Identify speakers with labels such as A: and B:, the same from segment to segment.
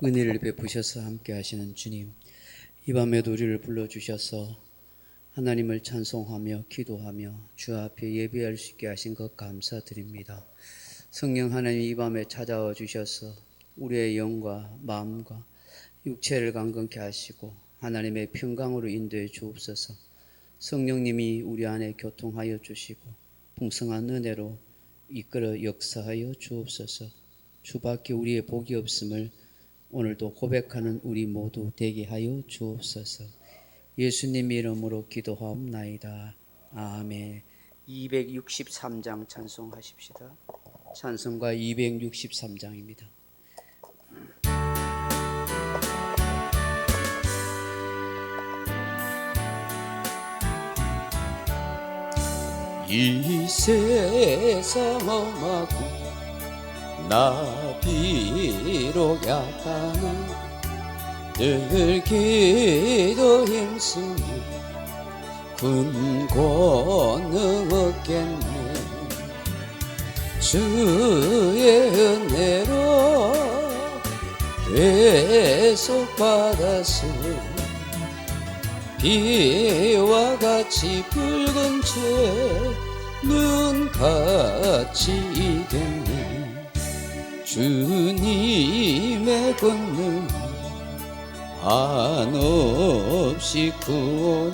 A: 은혜를 베푸셔서 함께 하시는 주님, 이 밤에도 우리를 불러주셔서 하나님을 찬송하며 기도하며 주 앞에 예배할 수 있게 하신 것 감사드립니다. 성령 하나님, 이 밤에 찾아와 주셔서 우리의 영과 마음과 육체를 강건케 하시고 하나님의 평강으로 인도해 주옵소서. 성령님이 우리 안에 교통하여 주시고 풍성한 은혜로 이끌어 역사하여 주옵소서. 주밖에 우리의 복이 없음을 오늘도 고백하는 우리 모두 되게 하여 주옵소서. 예수님 이름으로 기도하옵나이다. 아멘. 263장 찬송하십시다. 찬송가 263장입니다. 이 세상 험하고 나 비록 약하나 늘 기도 힘쓰니 근권능 얻겠네. 주의 은혜로 대속받았으 비와 같이 붉은 채 눈같이 이겠네. 주님의 권능 한없이 구원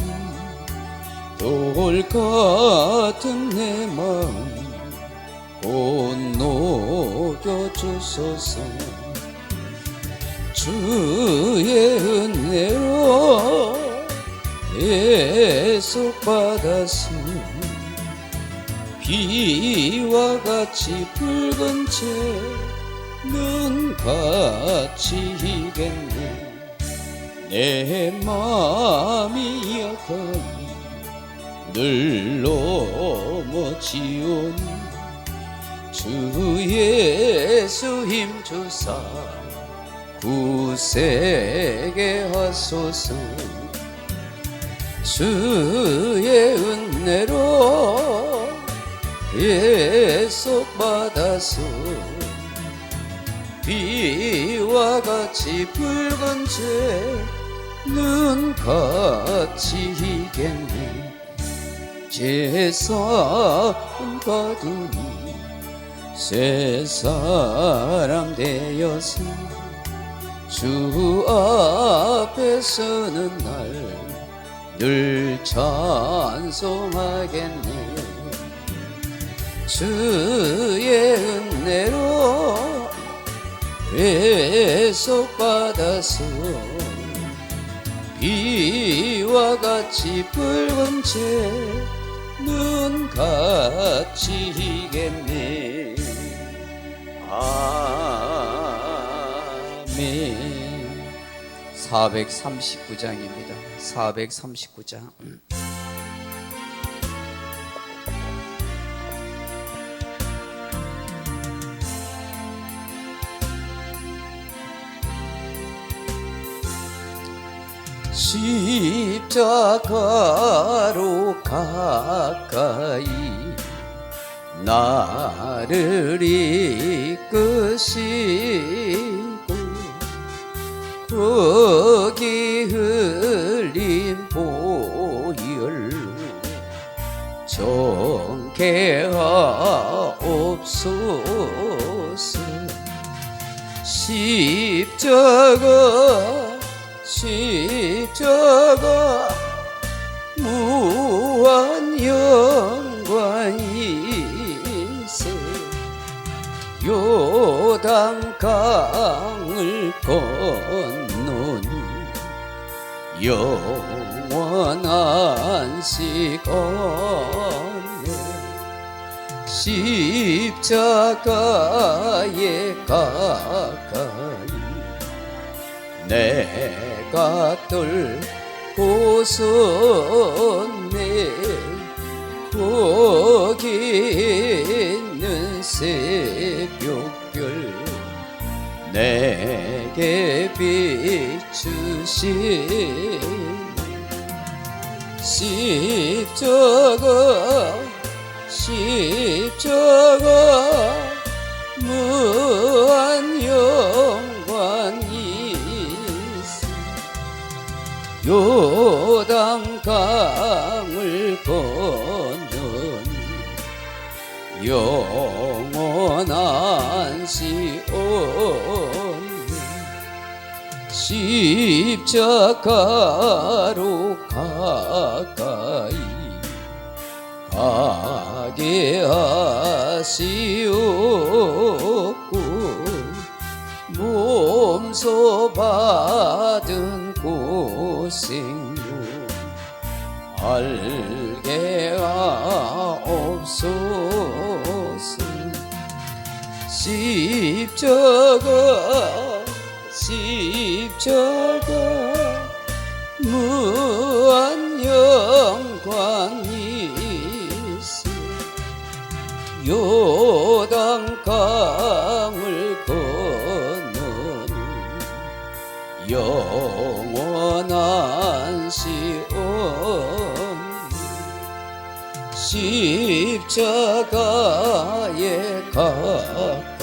A: 돌 같은 내 마음 곧 녹여주소서. 주의 은혜로 대속받았으니 비와 같이 붉은 채 눈같이 이겠네. 내 마음이 약하니 늘 넘어지오니 주 예수 힘주사 굳세게 하소서. 주의 은혜로 대속받아서 비와 같이 붉은 채 눈같이 이겠네. 제사 받으니 새 사람 되어서 주 앞에 서는 날 늘 찬송하겠네. 주의 은혜로 대속받아서 비와 같이 붉은 채 눈같이 이겠네. 아멘. 439장입니다. 439장. 십자가로 가까이 나를 이끄시고 거기 흘린 보혈로 정케하옵소서. 십자가 무한 영광이세. 요단강을 건너니 영원한 시간에 십자가에 가까이 내가 떨고섰네. 거기 있는 새벽별 내게 비추신 십자가 무한 영광이 영원한 십자가로 가까이 가게 하시옵고 몸소 받은 고생도 알게 하옵소서. 십자가 무한 영광이 있어 요단강을 건너는 영원한 시온 십자가에 가까이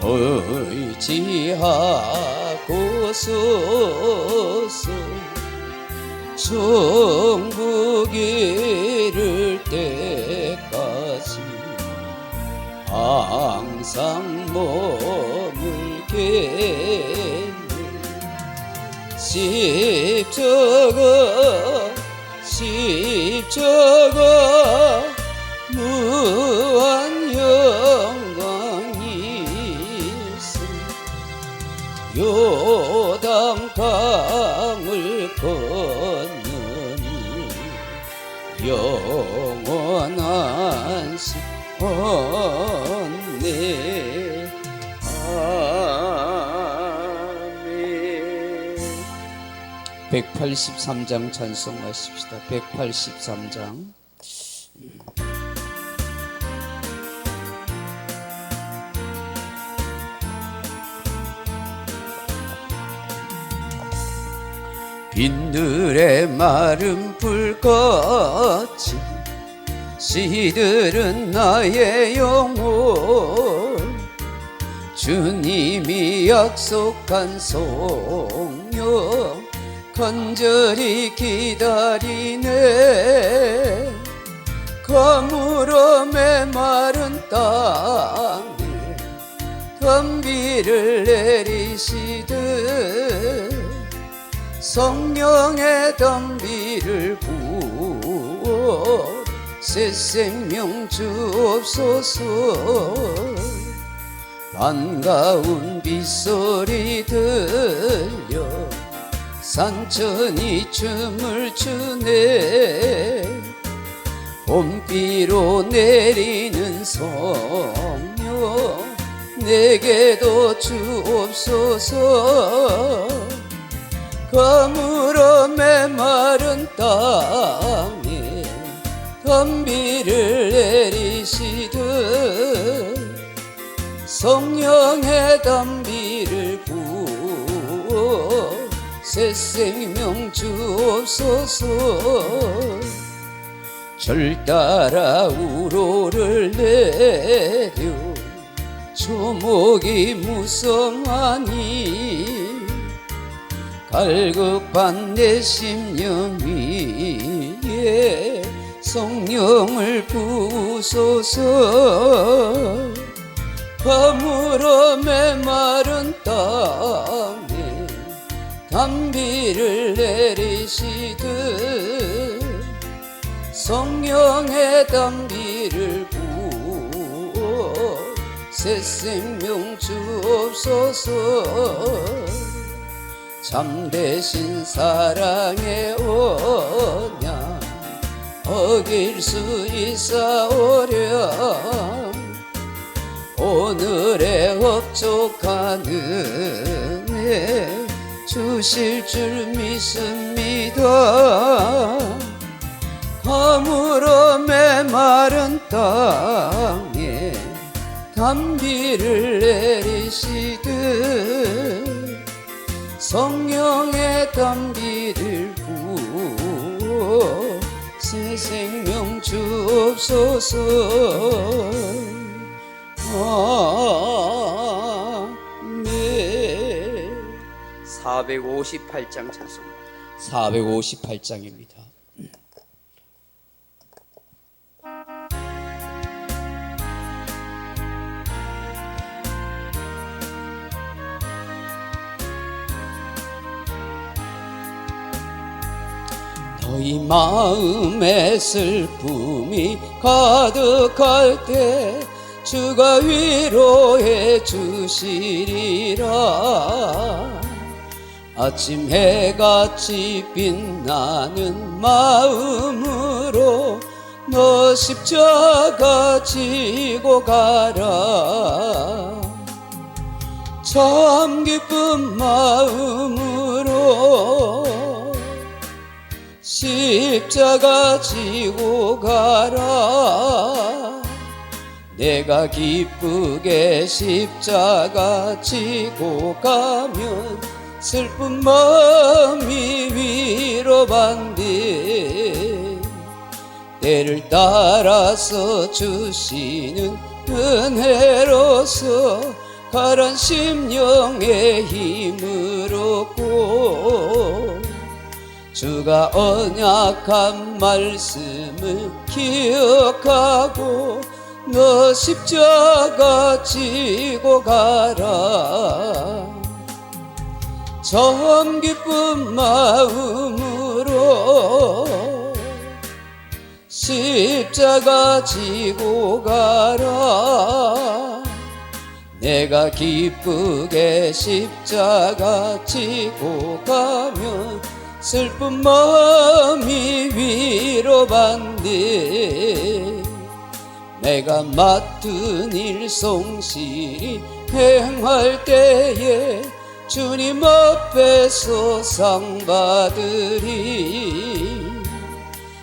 A: 의지하고서서 천국 이를 때까지 항상 머물겠네. 십자가 무한 영광이 있어 요단강을 건너니 영원한 시온네. 아멘. 183장 찬송하십시다. 183장. 빈들의 마른 불같이 시들은 나의 영혼 주님이 약속한 성령 간절히 기다리네. 가물어 메마른 땅에 단비를 내리시듯 성령의 단비를 부어 새 생명 주옵소서. 반가운 빗소리 들려 산천이 춤을 추네. 봄비로 내리는 성령 내게도 주옵소서. 가물어 메마른 땅에 단비를 내리시듯 성령의 단비를 부어 새 생명 주옵소서. 절 따라 우로를 내려 초목이 무성하니 갈급한 내 심령 위에 성령을 부으소서. 가물어 메마른 땅에 단비를 내리시듯 성령의 단비를 부어 새 생명 주옵소서. 참되신 사랑의 언약 어길 수 있사오랴. 오늘의 흡족한 은혜 주실 줄 믿습니다. 가물어 메마른 땅에 단비를 내리시듯 성령의 단비를 부어 새 생명 주옵소서. 아멘. 458장 찬송. 458장입니다. 너희 마음에 슬픔이 가득할 때 주가 위로해 주시리라. 아침 해같이 빛나는 마음으로 너 십자가 지고 가라. 참 기쁜 마음으로 십자가 지고 가라. 내가 기쁘게 십자가 지고 가면 슬픈 마음이 위로받네. 때를 따라서 주시는 은혜로서 가란 심령에 힘을 얻고 주가 언약한 말씀을 기억하고 너 십자가 지고 가라. 참 기쁜 마음으로 십자가 지고 가라. 내가 기쁘게 십자가 지고 가면 슬픈 마음이 위로받네. 내가 맡은 일 성실히 행할 때에 주님 앞에서 상 받으리.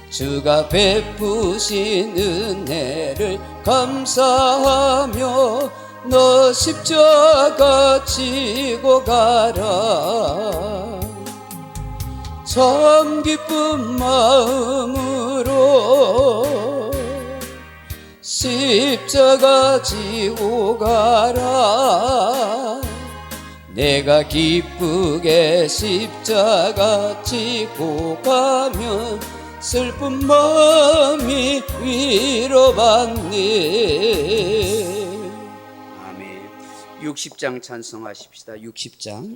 A: 주가 베푸신 은혜를 감사하며 너 십자가 지고 가라. 참 기쁜 마음으로 십자가 지고 가라. 내가 기쁘게 십자가 지고 가면 슬픈 마음이 위로받네. 아멘. 60장 찬송하십시다. 60장.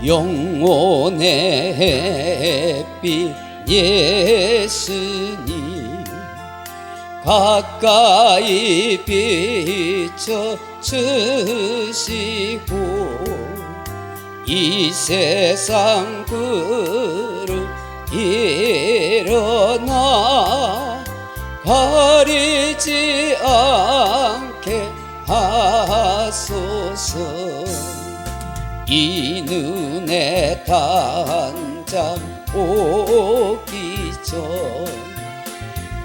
A: 영혼의 햇빛 예수님 가까이 비춰 주시고 이 세상 구름 일어나 가리지 않게 하소서. 이 눈에 단잠 오기 전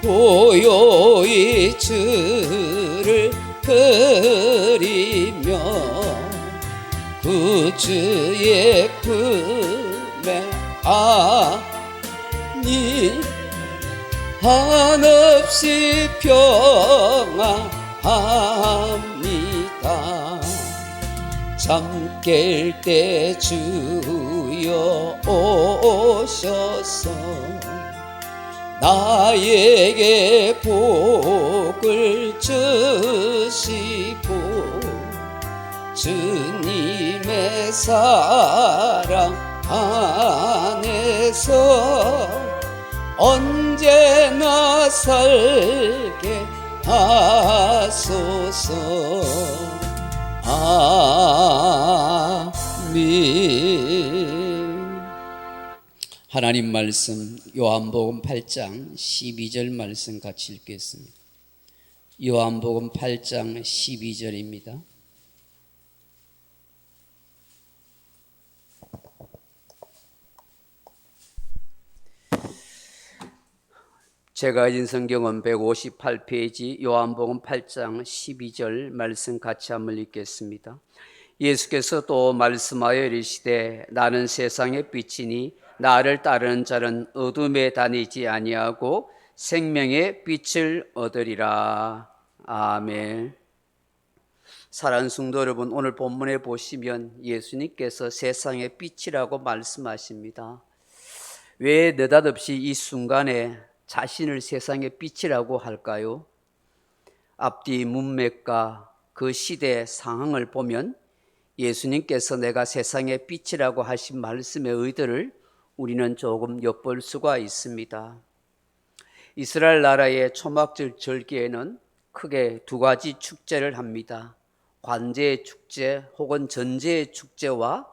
A: 고요히 주를 그리며 구주의 품에 안니 한없이 평안합니다. 잠 깰 때 주여 오셔서 나에게 복을 주시고 주님의 사랑 안에서 언제나 살게 하소서. 아멘. 하나님 말씀 요한복음 8장 12절 말씀 같이 읽겠습니다. 요한복음 8장 12절입니다. 제가 가진 성경은 158페이지 요한복음 8장 12절 말씀 같이 한번 읽겠습니다. 예수께서 또 말씀하여 이르시되 나는 세상의 빛이니 나를 따르는 자는 어둠에 다니지 아니하고 생명의 빛을 얻으리라. 아멘. 사랑하는 성도 여러분, 오늘 본문에 보시면 예수님께서 세상의 빛이라고 말씀하십니다. 왜 느닷없이 이 순간에 자신을 세상의 빛이라고 할까요? 앞뒤 문맥과 그 시대 상황을 보면 예수님께서 내가 세상의 빛이라고 하신 말씀의 의도를 우리는 조금 엿볼 수가 있습니다. 이스라엘 나라의 초막절 절기에는 크게 두 가지 축제를 합니다. 관제의 축제 혹은 전제의 축제와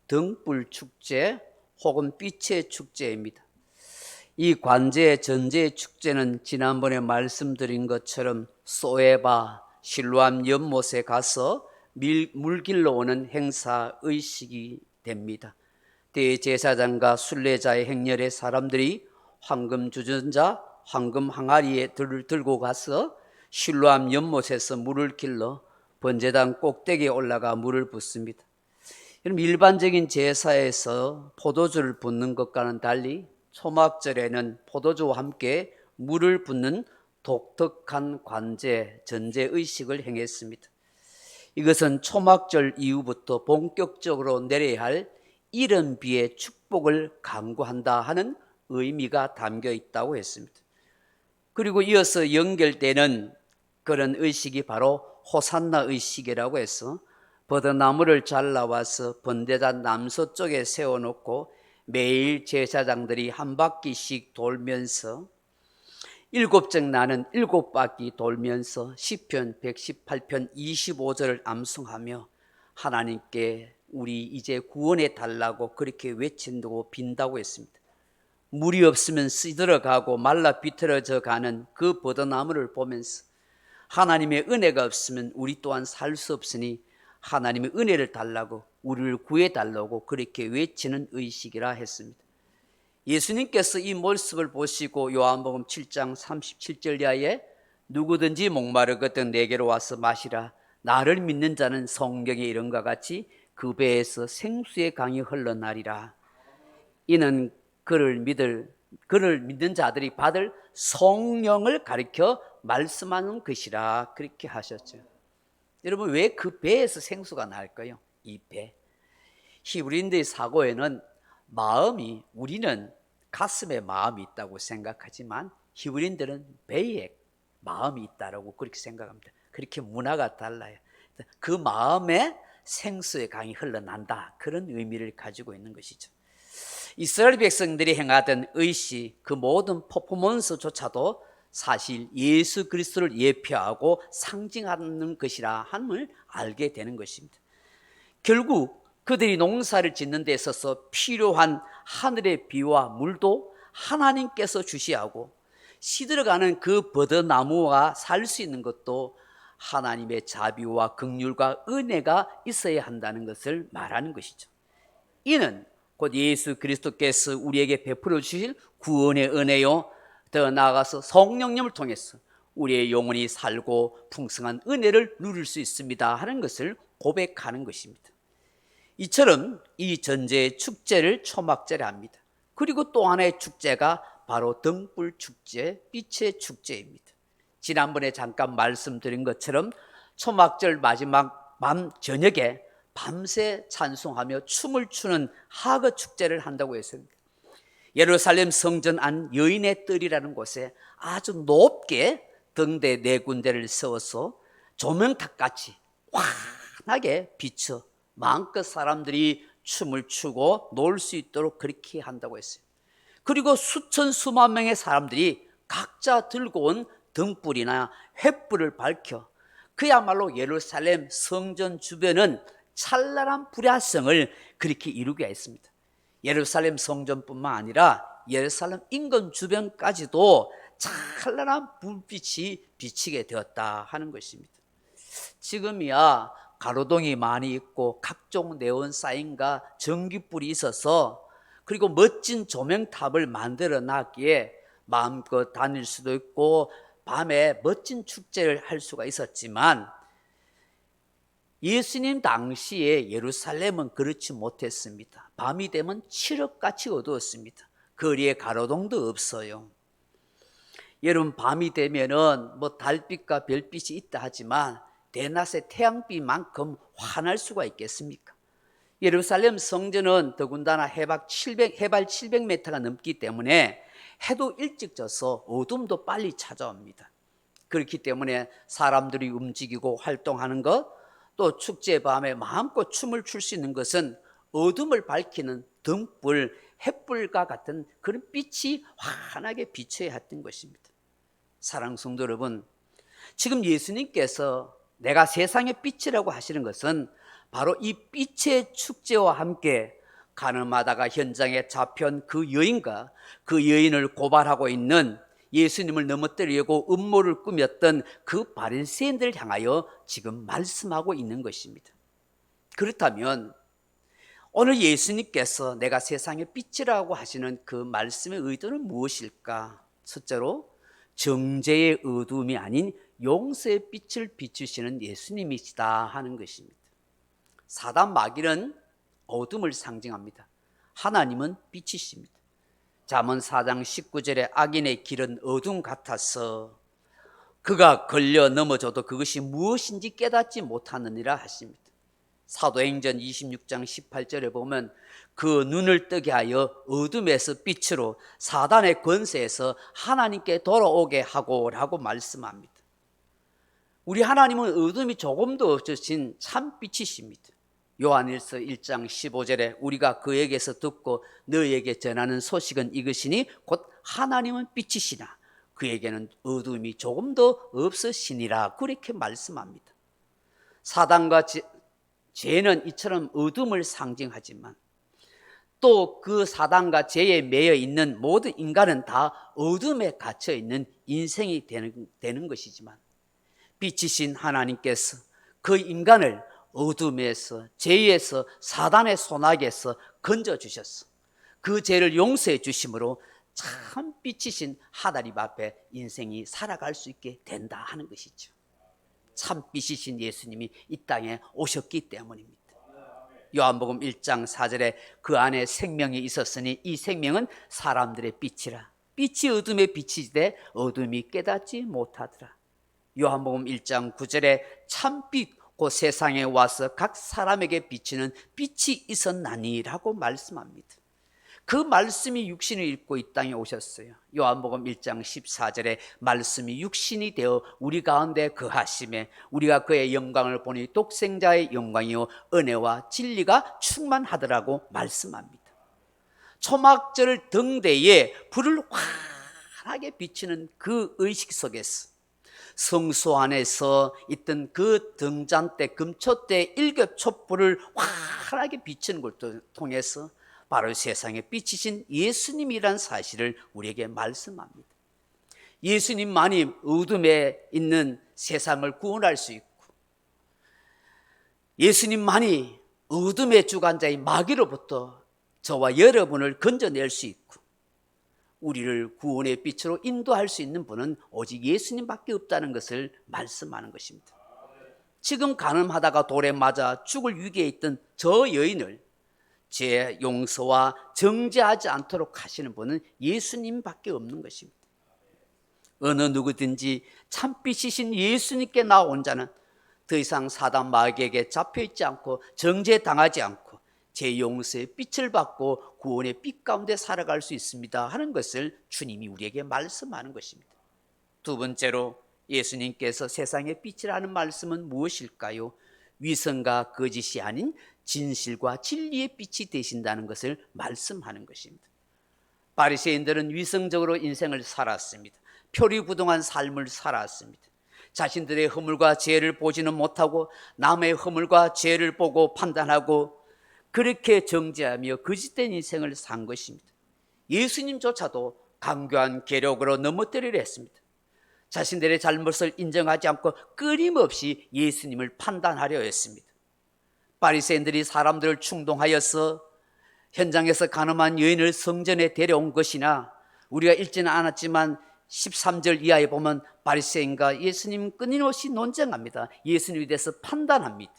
A: 등불 축제 혹은 빛의 축제입니다. 이 관제 전제 축제는 지난번에 말씀드린 것처럼 소에바 실로암 연못에 가서 물길로 오는 행사 의식이 됩니다. 대제사장과 순례자의 행렬에 사람들이 황금 주전자, 황금 항아리에 들고 가서 실로암 연못에서 물을 길러 번제단 꼭대기에 올라가 물을 붓습니다. 일반적인 제사에서 포도주를 붓는 것과는 달리 초막절에는 포도주와 함께 물을 붓는 독특한 관제, 전제 의식을 행했습니다. 이것은 초막절 이후부터 본격적으로 내려야 할 이른 비의 축복을 간구한다 하는 의미가 담겨 있다고 했습니다. 그리고 이어서 연결되는 그런 의식이 바로 호산나 의식이라고 해서 버드나무를 잘라와서 번제단 남서쪽에 세워놓고 매일 제사장들이 한 바퀴씩 돌면서 7째 나는 7바퀴 돌면서 시편 118편 25절을 암송하며 하나님께 우리 이제 구원해 달라고 그렇게 외친다고 빈다고 했습니다. 물이 없으면 시들어가고 말라 비틀어져 가는 그 버드나무를 보면서 하나님의 은혜가 없으면 우리 또한 살 수 없으니 하나님의 은혜를 달라고 우리를 구해달라고 그렇게 외치는 의식이라 했습니다. 예수님께서 이 모습을 보시고 요한복음 7장 37절 이하에 누구든지 목마르거든 내게로 와서 마시라. 나를 믿는 자는 성경에 이런 것 같이 그 배에서 생수의 강이 흘러나리라. 이는 그를 믿는 자들이 받을 성령을 가리켜 말씀하는 것이라 그렇게 하셨죠. 여러분 왜 그 배에서 생수가 날까요? 이 배. 히브리인들의 사고에는 마음이, 우리는 가슴에 마음이 있다고 생각하지만 히브리인들은 배에 마음이 있다고 그렇게 생각합니다. 그렇게 문화가 달라요. 그 마음에 생수의 강이 흘러난다, 그런 의미를 가지고 있는 것이죠. 이스라엘 백성들이 행하던 의식, 그 모든 퍼포먼스조차도 사실 예수 그리스도를 예표하고 상징하는 것이라 함을 알게 되는 것입니다. 결국 그들이 농사를 짓는 데 있어서 필요한 하늘의 비와 물도 하나님께서 주시하고 시들어가는 그 버드나무가 살 수 있는 것도 하나님의 자비와 긍휼과 은혜가 있어야 한다는 것을 말하는 것이죠. 이는 곧 예수 그리스도께서 우리에게 베풀어 주실 구원의 은혜요, 더 나아가서 성령님을 통해서 우리의 영혼이 살고 풍성한 은혜를 누릴 수 있습니다 하는 것을 고백하는 것입니다. 이처럼 이 전제의 축제를 초막절에 합니다. 그리고 또 하나의 축제가 바로 등불 축제, 빛의 축제입니다. 지난번에 잠깐 말씀드린 것처럼 초막절 마지막 밤 저녁에 밤새 찬송하며 춤을 추는 하거 축제를 한다고 했습니다. 예루살렘 성전 안 여인의 뜰이라는 곳에 아주 높게 등대 4군데를 세워서 조명탑같이 환하게 비춰 마음껏 사람들이 춤을 추고 놀 수 있도록 그렇게 한다고 했어요. 그리고 수천 수만 명의 사람들이 각자 들고 온 등불이나 횃불을 밝혀 그야말로 예루살렘 성전 주변은 찬란한 불야성을 그렇게 이루게 했습니다. 예루살렘 성전뿐만 아니라 예루살렘 인근 주변까지도 찬란한 불빛이 비치게 되었다 하는 것입니다. 지금이야 가로등이 많이 있고 각종 네온 사인과 전기불이 있어서 그리고 멋진 조명탑을 만들어 놨기에 마음껏 다닐 수도 있고 밤에 멋진 축제를 할 수가 있었지만 예수님 당시에 예루살렘은 그렇지 못했습니다. 밤이 되면 칠흑같이 어두웠습니다. 거리에 가로등도 없어요. 여러분 밤이 되면은 달빛과 별빛이 있다 하지만 대낮에 태양빛만큼 환할 수가 있겠습니까? 예루살렘 성전은 더군다나 해발 700m가 넘기 때문에 해도 일찍 져서 어둠도 빨리 찾아옵니다. 그렇기 때문에 사람들이 움직이고 활동하는 것, 또 축제 밤에 마음껏 춤을 출 수 있는 것은 어둠을 밝히는 등불, 햇불과 같은 그런 빛이 환하게 비춰야 했던 것입니다. 사랑하는 성도 여러분, 지금 예수님께서 내가 세상의 빛이라고 하시는 것은 바로 이 빛의 축제와 함께 가늠하다가 현장에 잡혀온 그 여인과 그 여인을 고발하고 있는 예수님을 넘어뜨리려고 음모를 꾸몄던 그 바리새인들을 향하여 지금 말씀하고 있는 것입니다. 그렇다면 오늘 예수님께서 내가 세상의 빛이라고 하시는 그 말씀의 의도는 무엇일까? 첫째로 정죄의 어두움이 아닌 용서의 빛을 비추시는 예수님이시다 하는 것입니다. 사단 마귀는 어둠을 상징합니다. 하나님은 빛이십니다. 잠언 4장 19절에 악인의 길은 어둠 같아서 그가 걸려 넘어져도 그것이 무엇인지 깨닫지 못하느니라 하십니다. 사도행전 26장 18절에 보면 그 눈을 뜨게 하여 어둠에서 빛으로 사단의 권세에서 하나님께 돌아오게 하고라고 말씀합니다. 우리 하나님은 어둠이 조금도 없으신 참 빛이십니다. 요한일서 1장 15절에 우리가 그에게서 듣고 너희에게 전하는 소식은 이것이니 곧 하나님은 빛이시나 그에게는 어둠이 조금도 없으시니라 그렇게 말씀합니다. 사단과 죄는 이처럼 어둠을 상징하지만 또 그 사단과 죄에 매여 있는 모든 인간은 다 어둠에 갇혀 있는 인생이 되는 것이지만 빛이신 하나님께서 그 인간을 어둠에서 죄에서 사단의 손아귀에서 건져주셨어. 그 죄를 용서해 주심으로 참 빛이신 하나님 앞에 인생이 살아갈 수 있게 된다 하는 것이죠. 참 빛이신 예수님이 이 땅에 오셨기 때문입니다. 요한복음 1장 4절에 그 안에 생명이 있었으니 이 생명은 사람들의 빛이라. 빛이 어둠의 빛이되 어둠이 깨닫지 못하더라. 요한복음 1장 9절에 참빛 곧 세상에 와서 각 사람에게 비치는 빛이 있었나니라고 말씀합니다. 그 말씀이 육신을 입고 이 땅에 오셨어요. 요한복음 1장 14절에 말씀이 육신이 되어 우리 가운데 거하심에 우리가 그의 영광을 보니 독생자의 영광이요 은혜와 진리가 충만하더라고 말씀합니다. 초막절 등대에 불을 환하게 비치는 그 의식 속에서 성소 안에서 있던 그 등잔대 금초대 일곱 촛불을 환하게 비치는 걸 통해서 바로 세상의 빛이신 예수님이란 사실을 우리에게 말씀합니다. 예수님만이 어둠에 있는 세상을 구원할 수 있고 예수님만이 어둠의 주관자인 마귀로부터 저와 여러분을 건져낼 수 있고 우리를 구원의 빛으로 인도할 수 있는 분은 오직 예수님밖에 없다는 것을 말씀하는 것입니다. 지금 간음하다가 돌에 맞아 죽을 위기에 있던 저 여인을 죄 용서와 정죄하지 않도록 하시는 분은 예수님밖에 없는 것입니다. 어느 누구든지 참빛이신 예수님께 나온 자는 더 이상 사단 마귀에게 잡혀있지 않고 정죄당하지 않고 죄 용서의 빛을 받고 구원의 빛 가운데 살아갈 수 있습니다 하는 것을 주님이 우리에게 말씀하는 것입니다. 두 번째로 예수님께서 세상의 빛이라는 말씀은 무엇일까요? 위선과 거짓이 아닌 진실과 진리의 빛이 되신다는 것을 말씀하는 것입니다. 바리새인들은 위선적으로 인생을 살았습니다. 표리부동한 삶을 살았습니다. 자신들의 허물과 죄를 보지는 못하고 남의 허물과 죄를 보고 판단하고 그렇게 정죄하며 거짓된 인생을 산 것입니다. 예수님조차도 강교한 계력으로 넘어뜨리려 했습니다. 자신들의 잘못을 인정하지 않고 끊임없이 예수님을 판단하려 했습니다. 바리새인들이 사람들을 충동하여서 현장에서 간음한 여인을 성전에 데려온 것이나 우리가 읽지는 않았지만 13절 이하에 보면 바리새인과 예수님 끊임없이 논쟁합니다. 예수님에 대해서 판단합니다.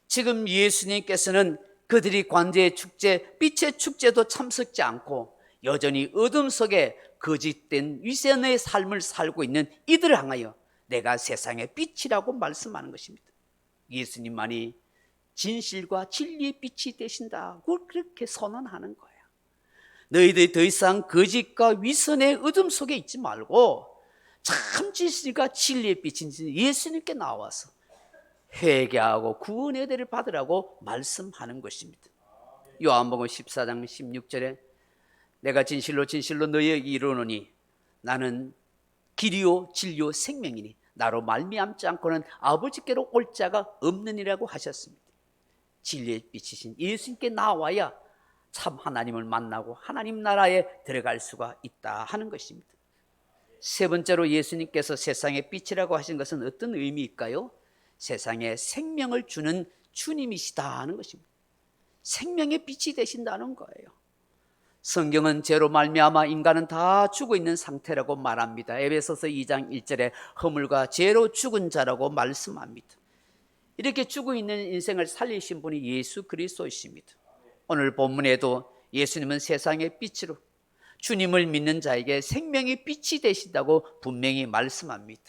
A: 지금 예수님께서는 그들이 관제의 축제, 빛의 축제도 참석지 않고 여전히 어둠 속에 거짓된 위선의 삶을 살고 있는 이들을 향하여 내가 세상의 빛이라고 말씀하는 것입니다. 예수님만이 진실과 진리의 빛이 되신다고 그렇게 선언하는 거예요. 너희들이 더 이상 거짓과 위선의 어둠 속에 있지 말고 참 진리가 진리의 빛인 예수님께 나와서 회개하고 구원의 은혜를 받으라고 말씀하는 것입니다. 요한복음 14장 16절에 내가 진실로 진실로 너희에게 이르노니 나는 길이요 진리요 생명이니 나로 말미암지 않고는 아버지께로 올 자가 없느니라고 하셨습니다. 진리의 빛이신 예수님께 나와야 참 하나님을 만나고 하나님 나라에 들어갈 수가 있다 하는 것입니다. 세 번째로 예수님께서 세상의 빛이라고 하신 것은 어떤 의미일까요? 세상에 생명을 주는 주님이시다 하는 것입니다. 생명의 빛이 되신다는 거예요. 성경은 죄로 말미암아 인간은 다 죽어 있는 상태라고 말합니다. 에베소서 2장 1절에 허물과 죄로 죽은 자라고 말씀합니다. 이렇게 죽어 있는 인생을 살리신 분이 예수 그리스도이십니다. 오늘 본문에도 예수님은 세상의 빛으로 주님을 믿는 자에게 생명의 빛이 되신다고 분명히 말씀합니다.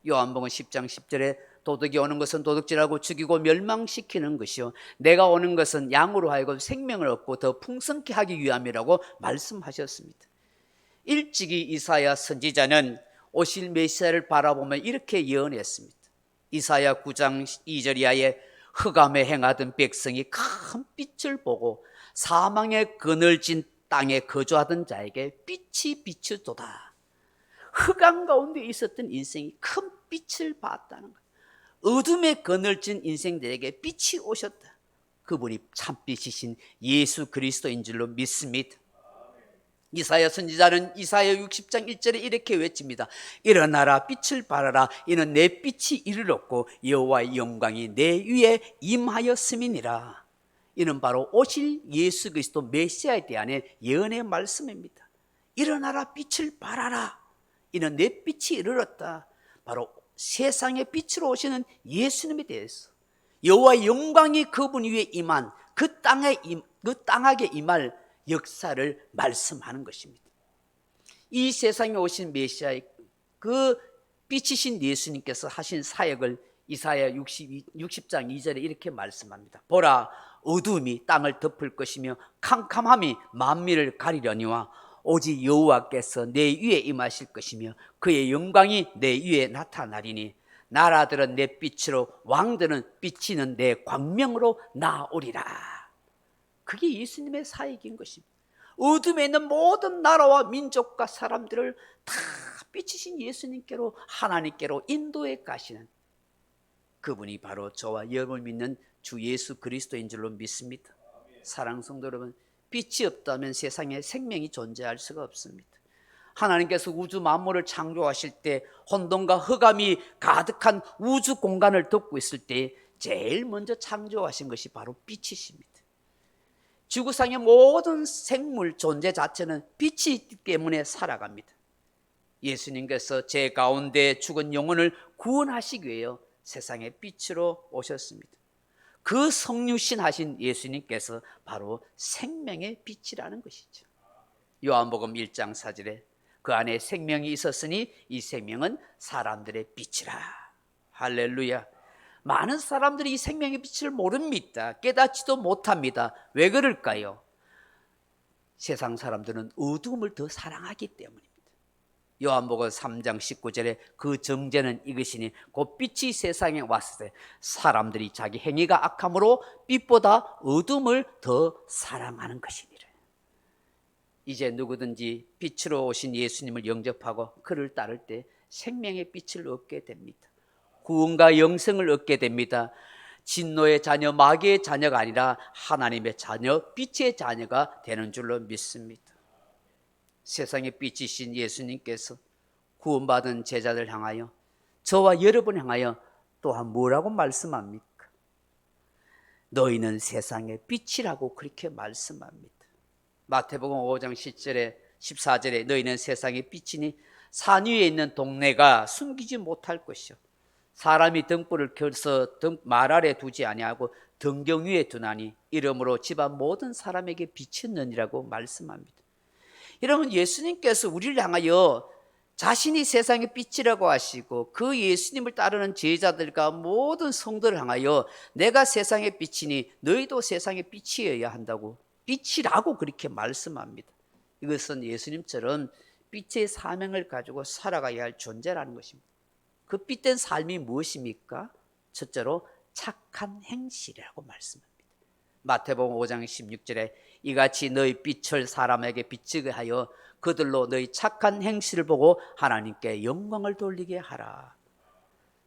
A: 요한복음 10장 10절에 도둑이 오는 것은 도둑질하고 죽이고 멸망시키는 것이요 내가 오는 것은 양으로 하여금 생명을 얻고 더 풍성케 하기 위함이라고 말씀하셨습니다. 일찍이 이사야 선지자는 오실 메시아를 바라보며 이렇게 예언했습니다. 이사야 9장 2절 이하에 흑암에 행하던 백성이 큰 빛을 보고 사망의 그늘진 땅에 거주하던 자에게 빛이 비추도다. 흑암 가운데 있었던 인생이 큰 빛을 봤다는 거예요. 어둠에 그늘진 인생들에게 빛이 오셨다. 그분이 참빛이신 예수 그리스도인 줄로 믿습니다. 이사야 선지자는 이사야 60장 1절에 이렇게 외칩니다. 일어나라 빛을 발하라 이는 내 빛이 이르렀고 여호와의 영광이 내 위에 임하였음이니라. 이는 바로 오실 예수 그리스도 메시아에 대한 예언의 말씀입니다. 일어나라 빛을 발하라 이는 내 빛이 이르렀다. 바로 세상의 빛으로 오시는 예수님에 대해서 여호와의 영광이 그분 위에 임한 그 땅하게 임할 역사를 말씀하는 것입니다. 이 세상에 오신 메시아의 그 빛이신 예수님께서 하신 사역을 이사야 60장 2절에 이렇게 말씀합니다. 보라 어두움이 땅을 덮을 것이며 캄캄함이 만민을 가리려니와 오직 여호와께서 내 위에 임하실 것이며 그의 영광이 내 위에 나타나리니 나라들은 내 빛으로 왕들은 비치는 내 광명으로 나오리라. 그게 예수님의 사역인 것입니다. 어둠에 있는 모든 나라와 민족과 사람들을 다 빛이신 예수님께로 하나님께로 인도해 가시는 그분이 바로 저와 여러분을 믿는 주 예수 그리스도인 줄로 믿습니다. 사랑하는 성도 여러분, 빛이 없다면 세상에 생명이 존재할 수가 없습니다. 하나님께서 우주 만물을 창조하실 때 혼돈과 흑암이 가득한 우주 공간을 덮고 있을 때 제일 먼저 창조하신 것이 바로 빛이십니다. 지구상의 모든 생물 존재 자체는 빛이 있기 때문에 살아갑니다. 예수님께서 제 가운데 죽은 영혼을 구원하시기 위해 세상의 빛으로 오셨습니다. 그 성육신 하신 예수님께서 바로 생명의 빛이라는 것이죠. 요한복음 1장 4절에 그 안에 생명이 있었으니 이 생명은 사람들의 빛이라. 할렐루야. 많은 사람들이 이 생명의 빛을 모릅니다. 깨닫지도 못합니다. 왜 그럴까요? 세상 사람들은 어두움을 더 사랑하기 때문입니다. 요한복음 3장 19절에 그 정죄는 이것이니 곧 빛이 세상에 왔을 때 사람들이 자기 행위가 악함으로 빛보다 어둠을 더 사랑하는 것이니라. 이제 누구든지 빛으로 오신 예수님을 영접하고 그를 따를 때 생명의 빛을 얻게 됩니다. 구원과 영생을 얻게 됩니다. 진노의 자녀, 마귀의 자녀가 아니라 하나님의 자녀, 빛의 자녀가 되는 줄로 믿습니다. 세상의 빛이신 예수님께서 구원받은 제자들 향하여 저와 여러분 향하여 또한 뭐라고 말씀합니까? 너희는 세상의 빛이라고 그렇게 말씀합니다. 마태복음 5장 10절에 14절에 너희는 세상의 빛이니 산 위에 있는 동네가 숨기지 못할 것이요 사람이 등불을 켜서 말 아래 두지 아니하고 등경 위에 두나니 이러므로 집안 모든 사람에게 비쳤느니라고 말씀합니다. 여러분, 예수님께서 우리를 향하여 자신이 세상의 빛이라고 하시고 그 예수님을 따르는 제자들과 모든 성도를 향하여 내가 세상의 빛이니 너희도 세상의 빛이어야 한다고 빛이라고 그렇게 말씀합니다. 이것은 예수님처럼
B: 빛의 사명을 가지고 살아가야 할 존재라는 것입니다. 그 빛된 삶이 무엇입니까? 첫째로 착한 행실이라고 말씀합니다. 마태복음 5장 16절에 이같이 너희 빛을 사람에게 비치게 하여 그들로 너희 착한 행실을 보고 하나님께 영광을 돌리게 하라.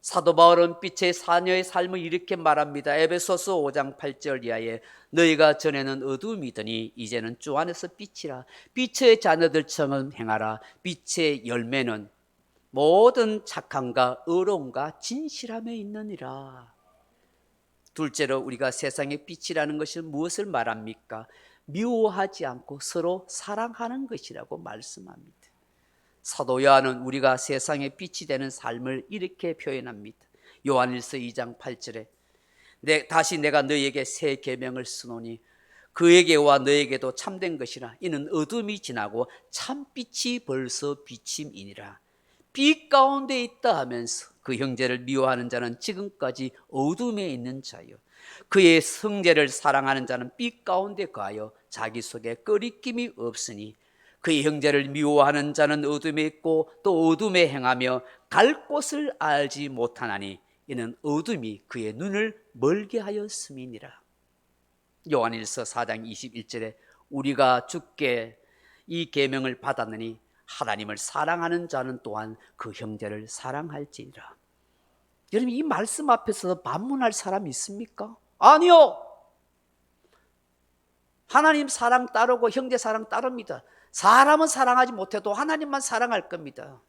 B: 사도 바울은 빛의 사녀의 삶을 이렇게 말합니다. 에베소서 5장 8절 이하에 너희가 전에는 어두움이더니 이제는 주 안에서 빛이라. 빛의 자녀들처럼 행하라. 빛의 열매는 모든 착함과 의로움과 진실함에 있느니라. 둘째로 우리가 세상의 빛이라는 것이 무엇을 말합니까? 미워하지 않고 서로 사랑하는 것이라고 말씀합니다. 사도 요한은 우리가 세상의 빛이 되는 삶을 이렇게 표현합니다. 요한일서 2장 8절에 다시 내가 너희에게 새 계명을 쓰노니 그에게와 너에게도 참된 것이라. 이는 어둠이 지나고 참빛이 벌써 비침이니라. 빛 가운데 있다 하면서 그 형제를 미워하는 자는 지금까지 어둠에 있는 자요, 그의 형제를 사랑하는 자는 빛 가운데 거하여 자기 속에 꺼리낌이 없으니 그의 형제를 미워하는 자는 어둠에 있고 또 어둠에 행하며 갈 곳을 알지 못하나니 이는 어둠이 그의 눈을 멀게 하였음이니라. 요한일서 4장 21절에 우리가 주께 이 계명을 받았느니 하나님을 사랑하는 자는 또한 그 형제를 사랑할지니라. 여러분, 이 말씀 앞에서 반문할 사람이 있습니까? 아니요. 하나님 사랑 따르고 형제 사랑 따릅니다. 사람은 사랑하지 못해도 하나님만 사랑할 겁니다.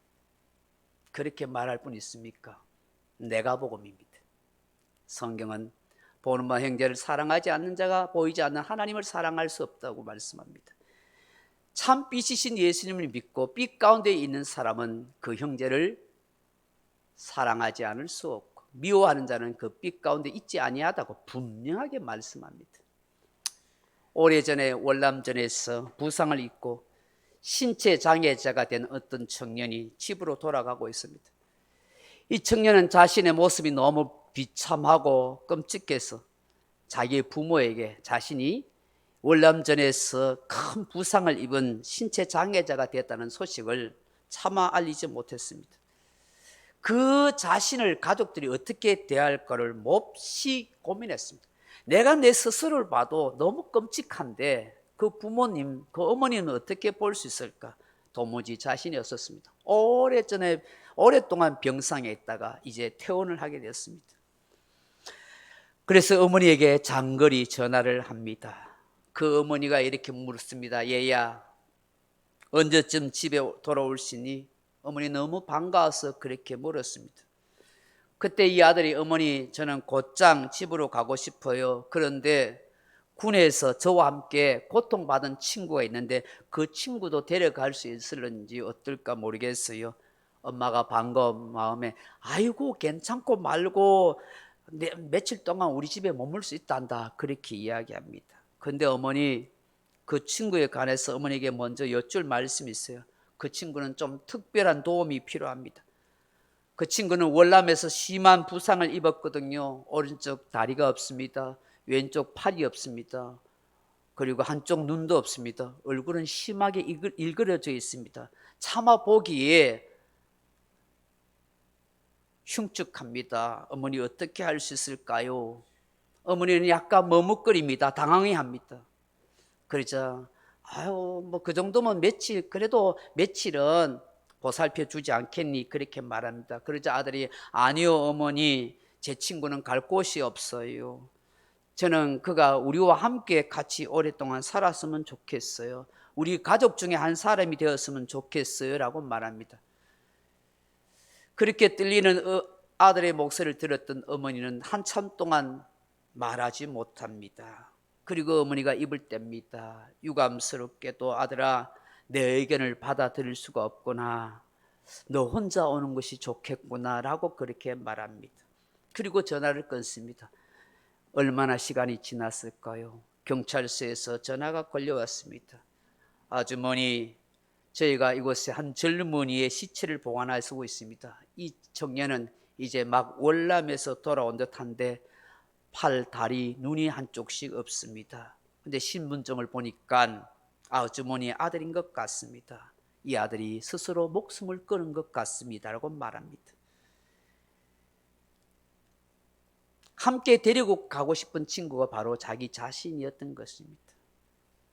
B: 그렇게 말할 분 있습니까? 내가 복음입니다. 성경은 보는 바 형제를 사랑하지 않는 자가 보이지 않는 하나님을 사랑할 수 없다고 말씀합니다. 참 빛이신 예수님을 믿고 빛 가운데 있는 사람은 그 형제를 사랑하지 않을 수 없고 미워하는 자는 그 빛 가운데 있지 아니하다고 분명하게 말씀합니다. 오래전에 월남전에서 부상을 입고 신체 장애자가 된 어떤 청년이 집으로 돌아가고 있습니다. 이 청년은 자신의 모습이 너무 비참하고 끔찍해서 자기의 부모에게 자신이 월남전에서 큰 부상을 입은 신체 장애자가 됐다는 소식을 차마 알리지 못했습니다. 그 자신을 가족들이 어떻게 대할까를 몹시 고민했습니다. 내가 내 스스로를 봐도 너무 끔찍한데 그 부모님, 그 어머니는 어떻게 볼 수 있을까? 도무지 자신이 없었습니다. 오랫동안 병상에 있다가 이제 퇴원을 하게 되었습니다. 그래서 어머니에게 장거리 전화를 합니다. 그 어머니가 이렇게 물었습니다. 얘야, 언제쯤 집에 돌아올 수 있니? 어머니 너무 반가워서 그렇게 물었습니다. 그때 이 아들이 어머니 저는 곧장 집으로 가고 싶어요. 그런데 군에서 저와 함께 고통받은 친구가 있는데 그 친구도 데려갈 수 있을런지 어떨까 모르겠어요. 엄마가 반가운 마음에 아이고 괜찮고 말고 며칠 동안 우리 집에 머물 수 있단다 그렇게 이야기합니다. 그런데 어머니 그 친구에 관해서 어머니에게 먼저 여쭐 말씀이 있어요. 그 친구는 좀 특별한 도움이 필요합니다. 그 친구는 월남에서 심한 부상을 입었거든요. 오른쪽 다리가 없습니다. 왼쪽 팔이 없습니다. 그리고 한쪽 눈도 없습니다. 얼굴은 심하게 일그러져 있습니다. 차마 보기에 흉측합니다. 어머니 어떻게 할 수 있을까요? 어머니는 약간 머뭇거립니다. 당황해합니다. 그러자 뭐 그 정도면 그래도 며칠은 보살펴 주지 않겠니? 그렇게 말합니다. 그러자 아들이 아니요 어머니, 제 친구는 갈 곳이 없어요. 저는 그가 우리와 함께 같이 오랫동안 살았으면 좋겠어요. 우리 가족 중에 한 사람이 되었으면 좋겠어요 라고 말합니다. 그렇게 들리는 아들의 목소리를 들었던 어머니는 한참 동안 말하지 못합니다. 그리고 어머니가 입을 뗍니다. 유감스럽게도 아들아, 내 의견을 받아들일 수가 없구나. 너 혼자 오는 것이 좋겠구나 라고 그렇게 말합니다. 그리고 전화를 끊습니다. 얼마나 시간이 지났을까요? 경찰서에서 전화가 걸려왔습니다. 아주머니, 저희가 이곳에 한 젊은이의 시체를 보관하고 있습니다. 이 청년은 이제 막 월남에서 돌아온 듯한데 팔, 다리, 눈이 한쪽씩 없습니다. 근데 신분증을 보니까 아주머니의 아들인 것 같습니다. 이 아들이 스스로 목숨을 끊은 것 같습니다라고 말합니다. 함께 데리고 가고 싶은 친구가 바로 자기 자신이었던 것입니다.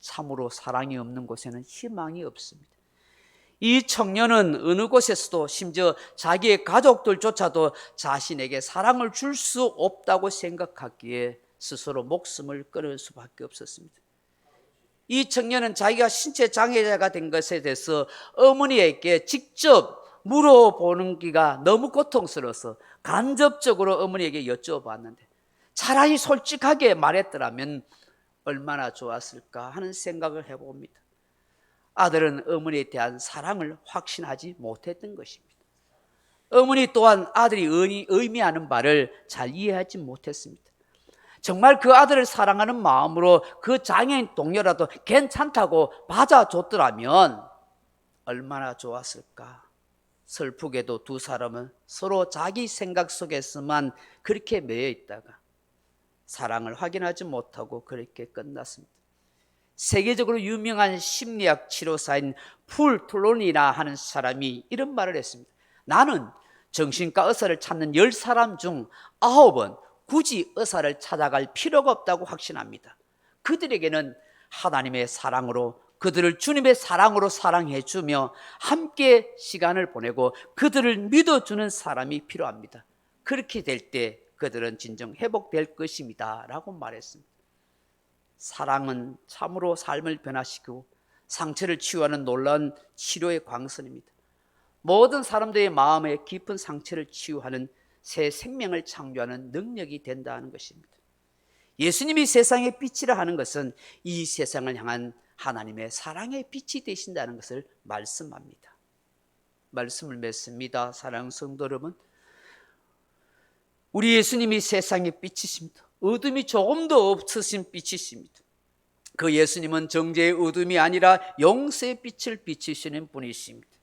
B: 참으로 사랑이 없는 곳에는 희망이 없습니다. 이 청년은 어느 곳에서도 심지어 자기의 가족들조차도 자신에게 사랑을 줄 수 없다고 생각하기에 스스로 목숨을 끊을 수밖에 없었습니다. 이 청년은 자기가 신체 장애자가 된 것에 대해서 어머니에게 직접 물어보는 기가 너무 고통스러워서 간접적으로 어머니에게 여쭤봤는데 차라리 솔직하게 말했더라면 얼마나 좋았을까 하는 생각을 해봅니다. 아들은 어머니에 대한 사랑을 확신하지 못했던 것입니다. 어머니 또한 아들이 의미하는 바를 잘 이해하지 못했습니다. 정말 그 아들을 사랑하는 마음으로 그 장애인 동료라도 괜찮다고 받아줬더라면 얼마나 좋았을까. 슬프게도 두 사람은 서로 자기 생각 속에서만 그렇게 매여 있다가 사랑을 확인하지 못하고 그렇게 끝났습니다. 세계적으로 유명한 심리학 치료사인 풀 톨론이나 하는 사람이 이런 말을 했습니다. 나는 정신과 의사를 찾는 10사람 중 9은 굳이 의사를 찾아갈 필요가 없다고 확신합니다. 그들에게는 하나님의 사랑으로 그들을 주님의 사랑으로 사랑해 주며 함께 시간을 보내고 그들을 믿어주는 사람이 필요합니다. 그렇게 될 때 그들은 진정 회복될 것입니다 라고 말했습니다. 사랑은 참으로 삶을 변화시키고 상처를 치유하는 놀라운 치료의 광선입니다. 모든 사람들의 마음에 깊은 상처를 치유하는 새 생명을 창조하는 능력이 된다는 것입니다. 예수님이 세상의 빛이라 하는 것은 이 세상을 향한 하나님의 사랑의 빛이 되신다는 것을 말씀합니다. 말씀을 맺습니다. 사랑하는 성도 여러분, 우리 예수님이 세상의 빛이십니다. 어둠이 조금도 없으신 빛이십니다. 그 예수님은 정죄의 어둠이 아니라 용서의 빛을 비추시는 분이십니다.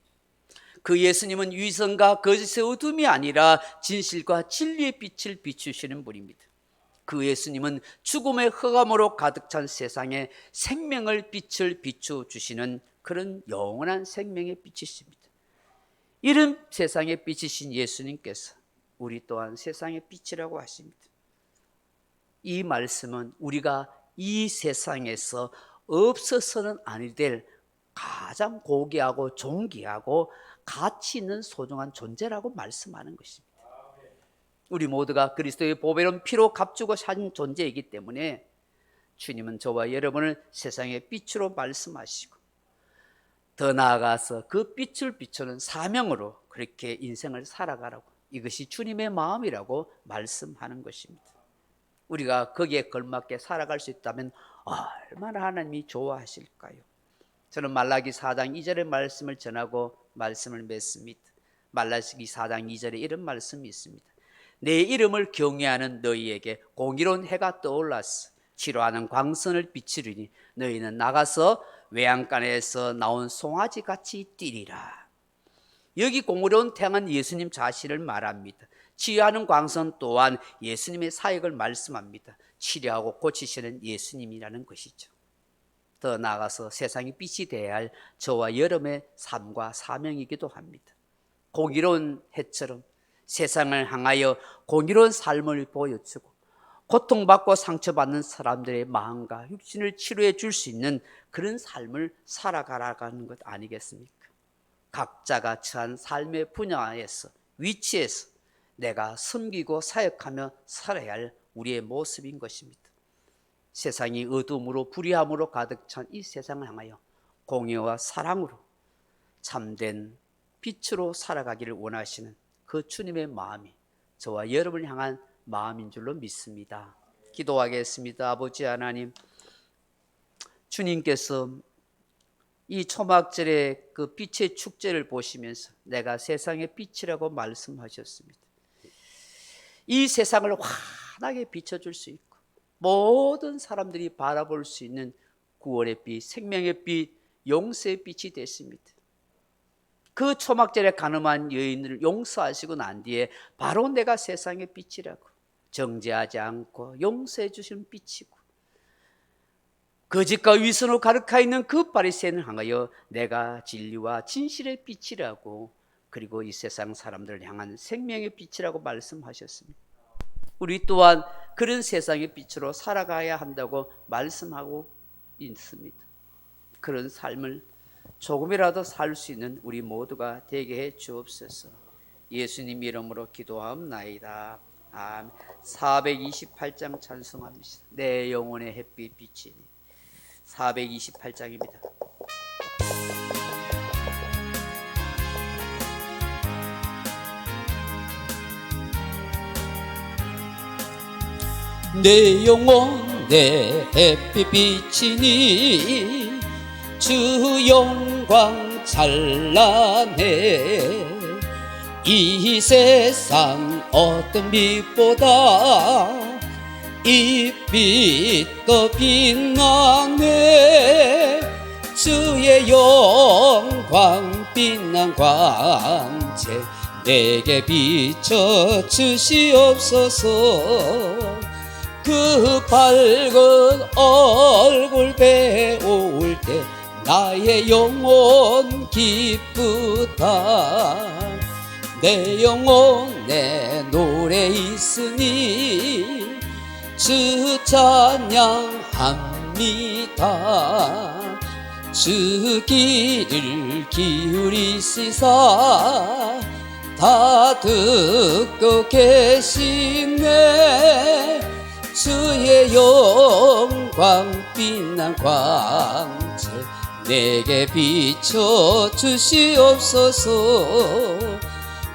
B: 그 예수님은 위선과 거짓의 어둠이 아니라 진실과 진리의 빛을 비추시는 분입니다. 그 예수님은 죽음의 흑암으로 가득 찬 세상에 생명의 빛을 비춰주시는 그런 영원한 생명의 빛이십니다. 이런 세상의 빛이신 예수님께서 우리 또한 세상의 빛이라고 하십니다. 이 말씀은 우리가 이 세상에서 없어서는 아니 될 가장 고귀하고 존귀하고 가치 있는 소중한 존재라고 말씀하는 것입니다. 우리 모두가 그리스도의 보배로운 피로 값주고 산 존재이기 때문에 주님은 저와 여러분을 세상의 빛으로 말씀하시고 더 나아가서 그 빛을 비추는 사명으로 그렇게 인생을 살아가라고, 이것이 주님의 마음이라고 말씀하는 것입니다. 우리가 거기에 걸맞게 살아갈 수 있다면 얼마나 하나님이 좋아하실까요? 저는 말라기 4장 2절의 말씀을 전하고 말씀을 맺습니다. 말라기 4장 2절에 이런 말씀이 있습니다. 내 이름을 경외하는 너희에게 공의로운 해가 떠올랐어. 치료하는 광선을 비추리니 너희는 나가서 외양간에서 나온 송아지 같이 뛰리라. 여기 공의로운 태양은 예수님 자신을 말합니다. 치유하는 광선 또한 예수님의 사역을 말씀합니다. 치료하고 고치시는 예수님이라는 것이죠. 더 나아가서 세상의 빛이 되어야 할 저와 여러분의 삶과 사명이기도 합니다. 공의로운 해처럼 세상을 향하여 공의로운 삶을 보여주고 고통받고 상처받는 사람들의 마음과 육신을 치료해 줄 수 있는 그런 삶을 살아가라는 것 아니겠습니까? 각자가 처한 삶의 분야에서 위치에서 내가 섬기고 사역하며 살아야 할 우리의 모습인 것입니다. 세상이 어둠으로 불의함으로 가득 찬 이 세상을 향하여 공의와 사랑으로 참된 빛으로 살아가기를 원하시는 그 주님의 마음이 저와 여러분을 향한 마음인 줄로 믿습니다. 기도하겠습니다. 아버지 하나님, 주님께서 이 초막절의 그 빛의 축제를 보시면서 내가 세상의 빛이라고 말씀하셨습니다. 이 세상을 환하게 비춰줄 수 있고 모든 사람들이 바라볼 수 있는 구원의 빛, 생명의 빛, 용서의 빛이 됐습니다. 그 초막절에 가늠한 여인을 용서하시고 난 뒤에 바로 내가 세상의 빛이라고, 정죄하지 않고 용서해 주시는 빛이고, 거짓과 위선으로 가득하 있는 그 바리새인을 향하여 내가 진리와 진실의 빛이라고, 그리고 이 세상 사람들을 향한 생명의 빛이라고 말씀하셨습니다. 우리 또한 그런 세상의 빛으로 살아가야 한다고 말씀하고 있습니다. 그런 삶을 조금이라도 살 수 있는 우리 모두가 되게 해 주옵소서. 예수님 이름으로 기도하옵나이다. 아멘. 428장 찬송합니다. 내 영혼의 햇빛 비치니. 428장입니다.
A: 내 영혼 내 햇빛 비치니 주 영광 찬란해. 이 세상 어떤 빛보다 이 빛 더 빛나네. 주의 영광 빛난 광채 내게 비춰 주시옵소서. 그 밝은 얼굴 배울 때 나의 영혼 기쁘다. 내 영혼에 노래 있으니 주 찬양합니다. 주 길을 기울이시사 다 듣고 계시네. 주의 영광 빛난 광채 내게 비춰 주시옵소서.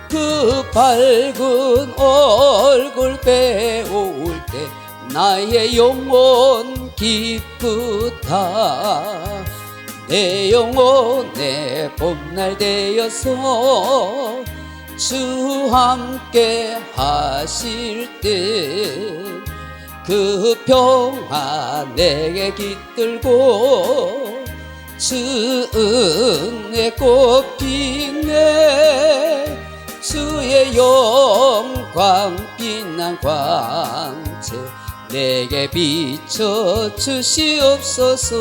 A: 그 밝은 얼굴 배울 때 나의 영혼 기쁘다. 내 영혼의 봄날 되어서 주 함께 하실 때 그 평안 내게 깃들고 주 은혜 꽃피네. 주의 영광 빛난 광채 내게 비춰 주시옵소서.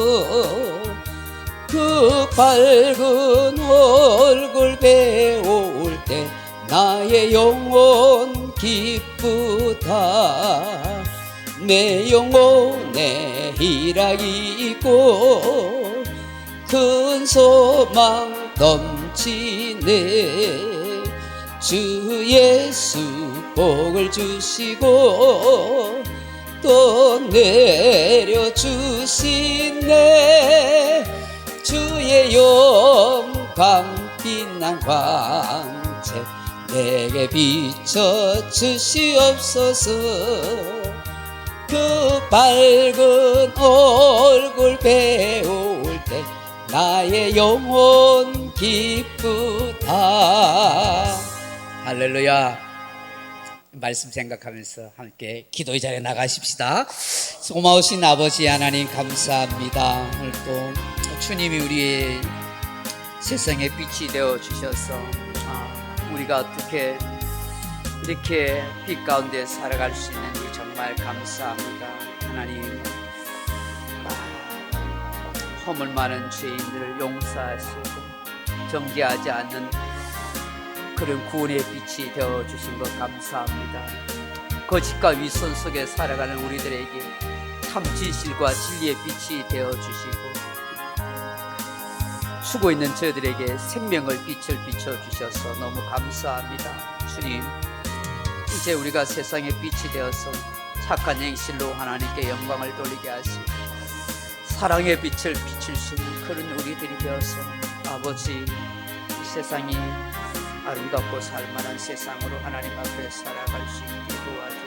A: 그 밝은 얼굴 배울 때 나의 영혼 기쁘다. 내 영혼에 희락이 있고 큰 소망 넘치네. 주 예수 복을 주시고 또 내려주시네. 주의 영광 빛난 광채 내게 비춰 주시옵소서. 그 밝은 얼굴 배울 때 나의 영혼 기쁘다. 할렐루야. 말씀 생각하면서 함께 기도의 자리에 나가십시다. 고마우신 아버지 하나님 감사합니다. 오늘 또 주님이 우리의 세상의 빛이 되어 주셔서 우리가 어떻게 이렇게 빛 가운데 살아갈 수 있는지 정말 감사합니다. 하나님, 허물 많은 죄인들을 용서하시고 정죄하지 않는 그런 구원의 빛이 되어주신 것 감사합니다. 거짓과 위선 속에 살아가는 우리들에게 참 진실과 진리의 빛이 되어주시고 수고 있는 저희들에게 생명을 빛을 비춰주셔서 너무 감사합니다. 주님, 이제 우리가 세상의 빛이 되어서 착한 행실로 하나님께 영광을 돌리게 하시고 사랑의 빛을 비출 수 있는 그런 우리들이 되어서 아버지, 이 세상이 아름답고 살만한 세상으로 하나님 앞에 살아갈 수 있게 도와주시옵소서.